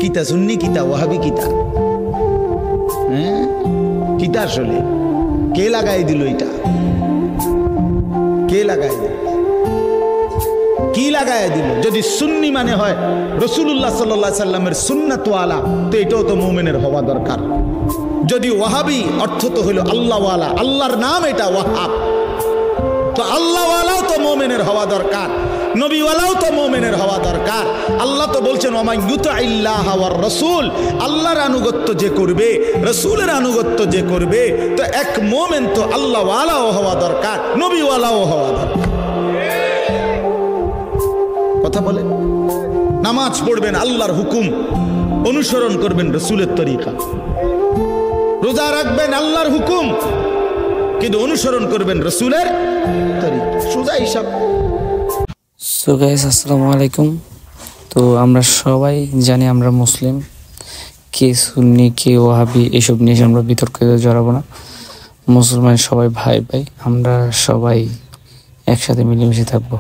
কিতা সুন্নি কিতা ওয়াহাবি কিতা, হ্যাঁ কিতা আসলে কে লাগাই দিল এটা? কে লাগাই দিল? কি লাগাই দিল? যদি সুন্নি মানে হয় রাসূলুল্লাহ সাল্লাল্লাহু আলাইহি সাল্লামের সুন্নাত ওয়ালা, তো এটাও তো মুমিনের হওয়া দরকার। যদি ওয়াহাবি অর্থ তো হলো আল্লাহ ওয়ালা, আল্লাহর নাম এটা ওয়াহাব, তো আল্লাহ ওয়ালাও তো মুমিনের হওয়া দরকার, নবী ওয়ালাও তো মুমিনের হওয়া দরকার। আল্লাহ তো বলছেন ওয়া মান ইউতিল্লাহ ওয়ার রাসূল, আল্লাহর আনুগত্য যে করবে, রাসূলের আনুগত্য যে করবে, তো এক মুমিন তো আল্লাহ ওয়ালাও হওয়া দরকার, নবী ওয়ালাও হওয়া দরকার। কথা বলে নামাজ পড়বেন আল্লাহর হুকুম, অনুসরণ করবেন রাসূলের তরিকা, রোজা রাখবেন আল্লাহর হুকুম কিন্তু অনুসরণ করবেন রাসূলের তরিকা, সোজা হিসাব। সো গাইস আসসালামু আলাইকুম। তো আমরা সবাই জানি আমরা মুসলিম, কে সুন্নি কে ওয়াহাবি এসব নিয়ে আমরা বিতর্কে জড়াবো না। মুসলমান সবাই ভাই ভাই, আমরা সবাই একসাথে মিলেমিশে থাকবো।